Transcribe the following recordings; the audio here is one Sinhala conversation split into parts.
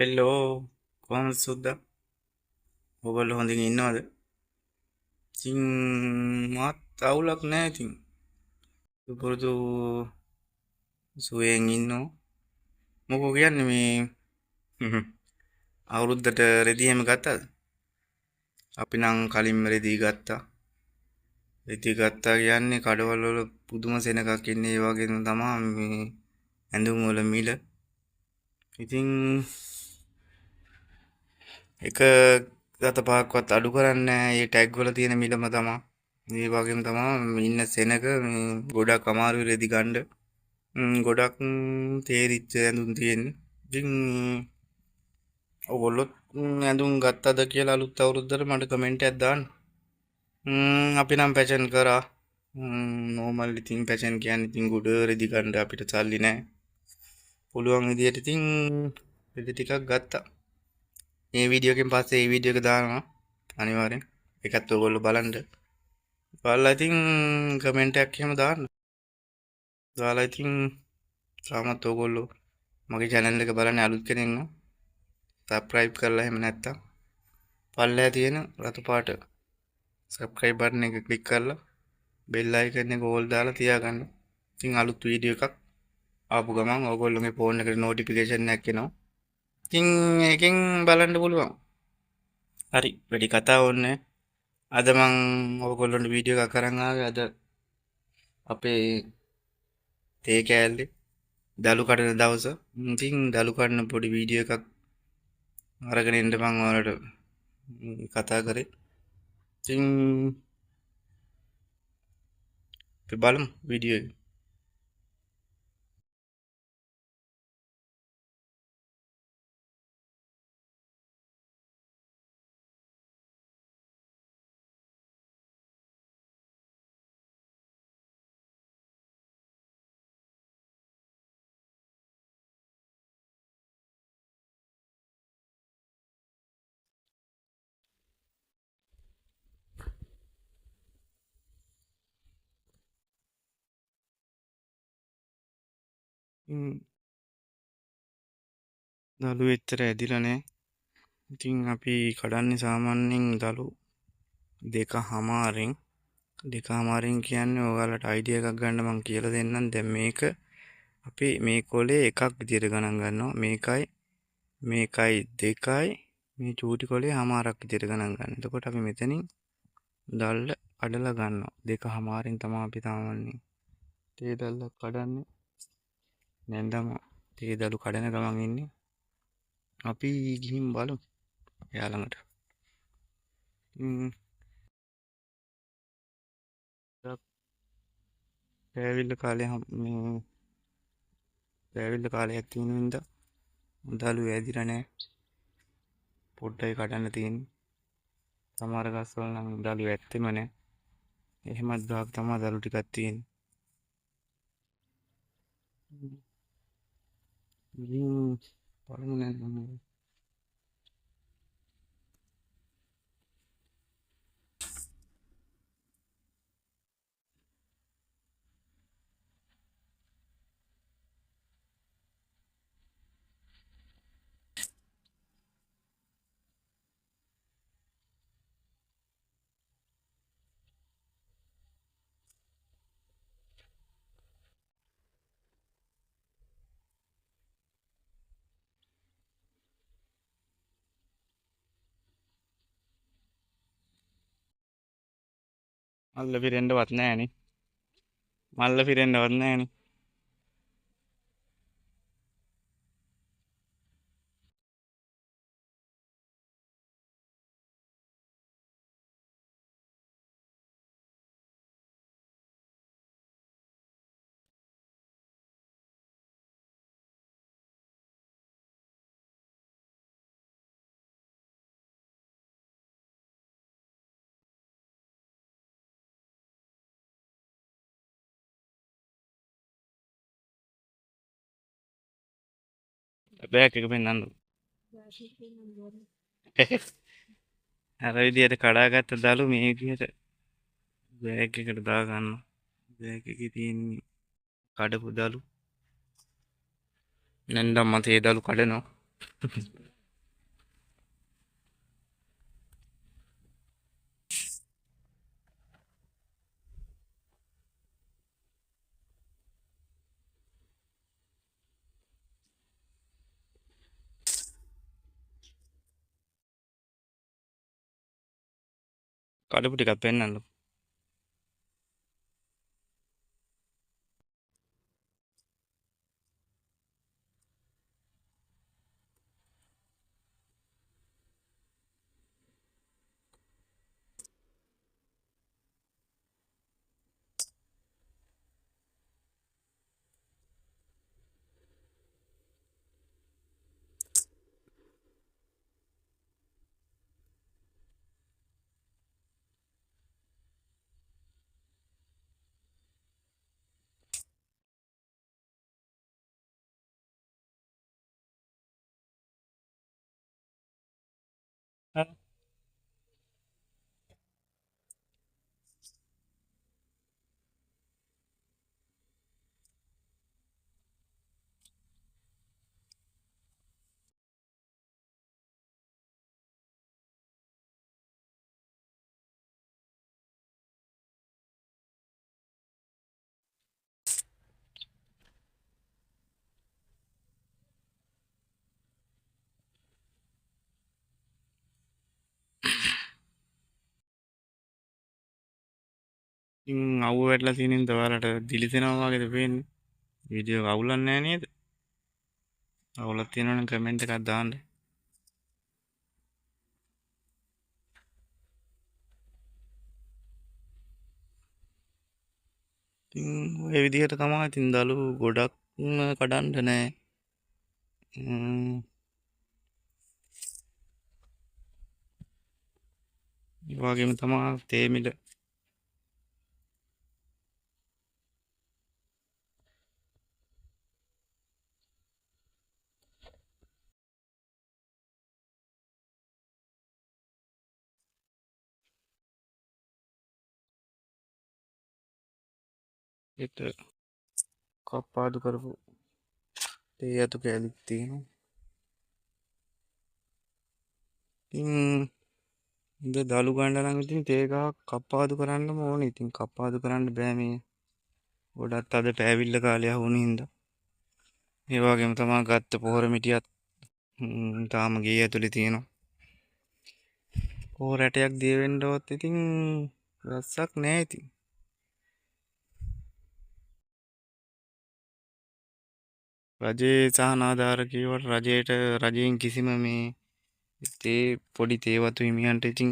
එල්ලෝ කොහොමද සුද්දා? ඔයගොල්ලෝ හොඳින් ඉන්නවද? ඉතින් මාත් අවුලක් නැහැ ඉතින්. පුරුදු සුවයෙන් ඉන්නෝ. මොකෝ කියන්නේ මේ අවුරුද්දට රෙදි එහෙම ගත්තද? අපි නම් කලින්ම රෙදි ගත්තා. රෙදි ගත්තා කියන්නේ කඩවල වල පුදුම සෙනගක් ඉන්නේ ඒ වගේම තමයි මේ ඇඳුම් වල මිල. ඉතින් එක ගත පහක්වත් අඩු කරන්නේ නැහැ. මේ ටැග් වල තියෙන මිලම තමයි. ඒ වගේම තමයි ඉන්න සෙනග මේ ගොඩක් අමාරුයි රෙදි ගන්න. ගොඩක් තේරිච්ච ඇඳුම් තියෙන්නේ. ඉතින් ඔයගොල්ලොත් ඇඳුම් ගත්තද කියලා අලුත් අවුරුද්දට මට කමෙන්ට් එකක් දාන්න. අපි නම් පැෂන් කරා. නෝමල් ඉතින් පැෂන් කියන්නේ ඉතින් ගොඩ රෙදි ගන්න අපිට සල්ලි නැහැ. පුළුවන් විදියට ඉතින් රෙදි ටිකක් ගත්තා. මේ වීඩියෝ එකෙන් පස්සේ මේ වීඩියෝ එක දානවා අනිවාර්යෙන්. ඒකත් ඔයගොල්ලෝ බලන්න. බලලා ඉතින් කමෙන්ට් එකක් එහෙම දාන්න. දාලා ඉතින් තාමත් ඔයගොල්ලෝ මගේ channel එක බලන්නේ අලුත් කෙනෙක් නම් subscribe කරලා එහෙම නැත්තම් පල්ලෙහා තියෙන රතු පාට subscribe button එක click කරලා bell icon එක all දාලා තියාගන්න. ඉතින් අලුත් වීඩියෝ එකක් ආපු ගමන් ඔයගොල්ලෝගේ phone එකට notification එකක් එනවා. ඉතින් ඒකෙන් බලන්න පුළුවන්. හරි වැඩි කතා ඕනේ. අද මං ඔයගොල්ලන්ට වීඩියෝ එකක් අරන් ආවේ. අද අපේ තේ කෑල්ලේ දලු කඩන දවස. ඉතින් දලු කඩන පොඩි වීඩියෝ එකක් අරගෙන ඉන්න මං ඔයාලට කතා කරේ. ඉතින් අපි බලමු වීඩියෝ එක. දලු එච්චර ඇදිලා නැහැ. ඉතින් අපි කඩන්නේ සාමාන්‍යයෙන් දලු දෙකමාරෙන්. දෙකමාරෙන් කියන්නේ ඔයාලට අයිඩියා එකක් ගන්න මං කියලා දෙන්නම්. දැන් මේක අපි මේ කොලේ එකක් විදියට ගණන් ගන්නවා. මේකයි දෙකයි මේ චූටි කොලේ හමාරක් විදියට ගණන් ගන්න. එතකොට අපි මෙතනින් දල්ල කඩලා ගන්නවා. දෙකමාරෙන් තමයි අපි සාමාන්‍යයෙන් තේ දල්ල කඩන්නේ. දැන් තමයි තේ දලු කඩන ගමන් ඉන්නේ. අපි ගිහින් බලමු එයා ළඟට. පෑවිල්ල කාලේ මේ පෑවිල්ල කාලයක් තියෙන හින්දා දලු ඇදිලා නැහැ. පොඩ්ඩයි කඩන්න තියෙන්නේ. සමහර ගස්වල නම් දලු ඇත්තෙම නැහැ. එහෙමත් ගහක් තමයි දලු ටිකක් තියෙන්නේ. බලමු නේද. මල්ල පිරෙන්නවත් නැහනේ. මල්ල පිරෙන්නවත් නැහනේ. බෑග් එක පෙන්නන්න. අර විදියට කඩාගත්ත දලු මේ විදියට බෑග් එකට දාගන්න. බෑග් එකේ තියෙන්නේ කඩපු දලු. නැන්දම් මතේ දලු කඩනවා. කඩපු ටිකක් පෙන්වන්නකෝ. ඉතින් අවුව වැටලා තියෙන හින්දා ඔයාලට දිලිසෙනවා වගේද පේන්නේ. වීඩියෝ එක අවුලක් නැහැ නේද? අවුලක් තියෙනවනම් කමෙන්ට් එකක් දාන්න. ඉතින් ඔය විදිහට තමයි ඉතින් දළු ගොඩක් කඩන්න නෑ. ඒ වගේම තමයි තේමිල ඒත් කප්පාදු කරපු තේ අතු කැලිත් තියෙනවා. ඉතින් දළු ගන්න නම් ඉතින් තේ ගහක් කප්පාදු කරන්නම ඕනේ. ඉතින් කප්පාදු කරන්න බෑ මේ ගොඩක් අද පෑවිල්ල කාලය වුණ හින්දා. ඒ වගේම තමයි ගත්ත පොහොර මිටියත් තාම ගේ ඇතුලේ තියෙනවා. පොහොර රැටයක් දිය වෙන්නවත් ඉතින් රස්සක් නෑ ඉතින්. රජයේ සහනාධාර කීවට රජයෙන් කිසිම මේ තේ පොඩි තේවතු හිමියන්ට ඉතින්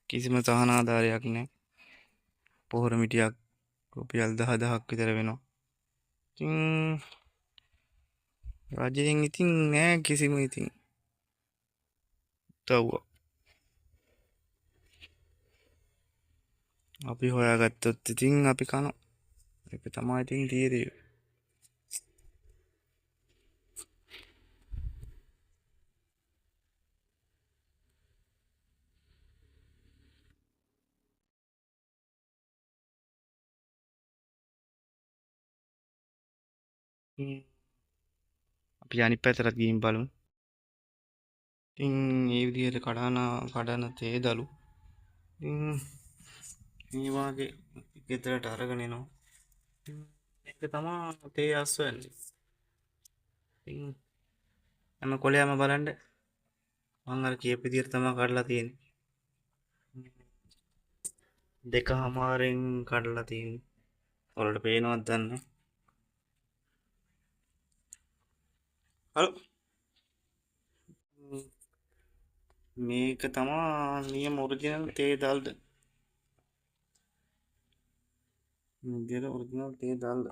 කිසිම සහනාධාරයක් නැහැ. පොහොර මිටියක් රුපියල් 10,000ක් විතර වෙනවා. ඉතින් රජයෙන් ඉතින් නෑ කිසිම ඉතින් උදව්වක්. අපි හොයාගත්තොත් ඉතින් අපි කනවා. ඒක තමයි ඉතින් තීරය. අපි අනිත් පැත්තට ගිහින් බලමු. ඉතින් මේ විදිහට කඩන තේ දළු ඉතින් මේ වාගේ ගෙදරට අරගෙන එනවා. ඒක තමයි තේ අස්වැන්නේ. ඉතින් හැම කොලයම බලන්න මම අර කියපු විදිහට තමයි කඩලා තියෙන්නේ. දෙකමාරෙන් කඩලා තියෙන්නේ. ඔයාලට පේනවද දන්නේ. හලෝ මේක තමා නියම ඔරිජිනල් තේ දල්ද. විදියට ඔරිජිනල් තේ දල්ද.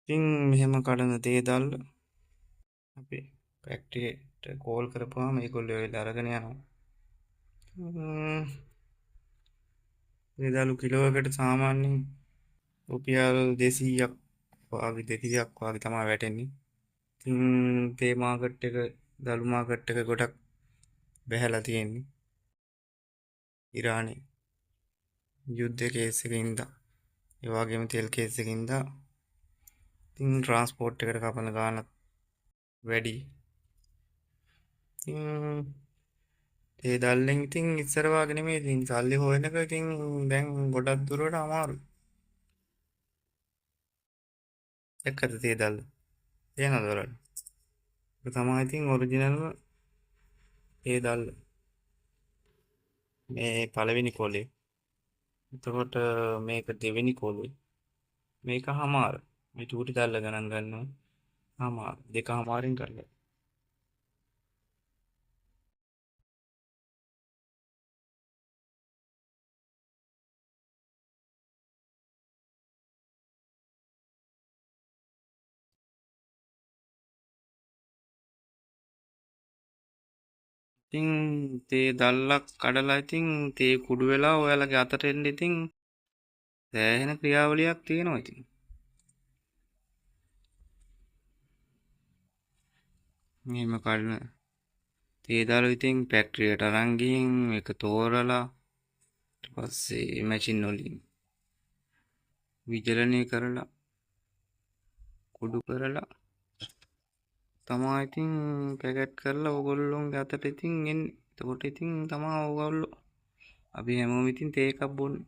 ඉතින් මෙහෙම කඩන තේ දල්ල අපි ෆැක්ටරියට කෝල් කරපුවාම මේගොල්ලෝ වෙලා අරගෙන යනවා. තේ දළු කිලෝයකට සාමාන්‍යයෙන් රුපියල් 200ක් වගේ 200ක් වගේ තමයි වැටෙන්නේ. ඉතින් තේ මාකට් එක දළු මාකට් එක ගොඩක් බැහැලා තියෙන්නේ. ඉරානයේ යුද්ධ කේස් එකකින්ද ඒ වගේම තෙල් කේස් එකකින්ද ඉතින් ට්‍රාන්ස්පෝර්ට් එකට කපන ගාණක් වැඩි. ඒ දල්ලෙන් ඉතින් ඉස්සර වගේ නෙමෙයි ඉතින් සල්ලි හොයන එක ඉතින් දැන් ගොඩක් දුරට අමාරුයි. එක්කද තේ දල්ල තේනවද ඔයාලට? ඒක තමයි ඉතින් ඔරිජිනල්ම ඒ දල්ල. මේ පළවෙනි කොලේ. එතකොට මේක දෙවෙනි කොලේ. මේක හමාර. මේ චූටි දල්ල ගණන් ගන්නවා. හමාර. දෙක හමාරෙන් කරලා. ඉතින් තේ දල්ලක් කඩලා ඉතින් තේ කුඩු වෙලා ඔයාලගේ අතට එන්න ඉතින් සෑහෙන ක්‍රියාවලියක් තියෙනවා ඉතින්. මෙහෙම කඩන තේ දළු ඉතින් ෆැක්ටරියට අරන් ගිහින් ඒක තෝරලා ඊට පස්සේ මැෂින් වලින් විජලනය කරලා කුඩු කරලා තමා ඉතින් පැකට් කරලා ඕගොල්ලොන්ගේ අතට ඉතින් එන්නේ. එතකොට ඉතින් තමා ඕගොල්ලෝ අපි හැමෝම ඉතින් තේ එකක් බොන්නේ.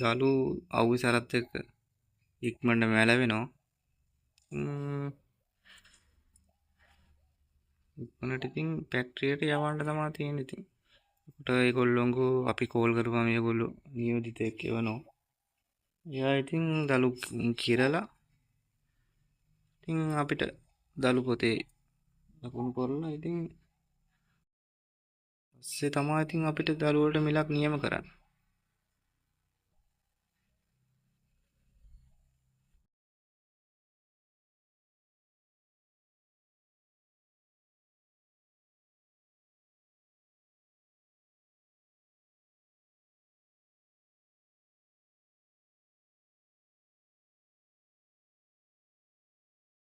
දළු අවුවේ සරත් එක්ක ඉක්මනට මැලවෙනවා. ඉක්මනට ඉතින් ෆැක්ටරියට යවන්න තමා තියෙන්නේ ඉතින්. ඒකට ඒගොල්ලෝංගෝ අපි කෝල් කරපුවම ඒගොල්ලෝ නියෝජිතයෙක් එවනවා. එයා ඉතින් දළු කිරලා ඉතින් අපිට දළු පොතේ ලකුණු කරලා ඉතින් පස්සේ තමා ඉතින් අපිට දළු වලට මිලක් නියම කරන්නේ.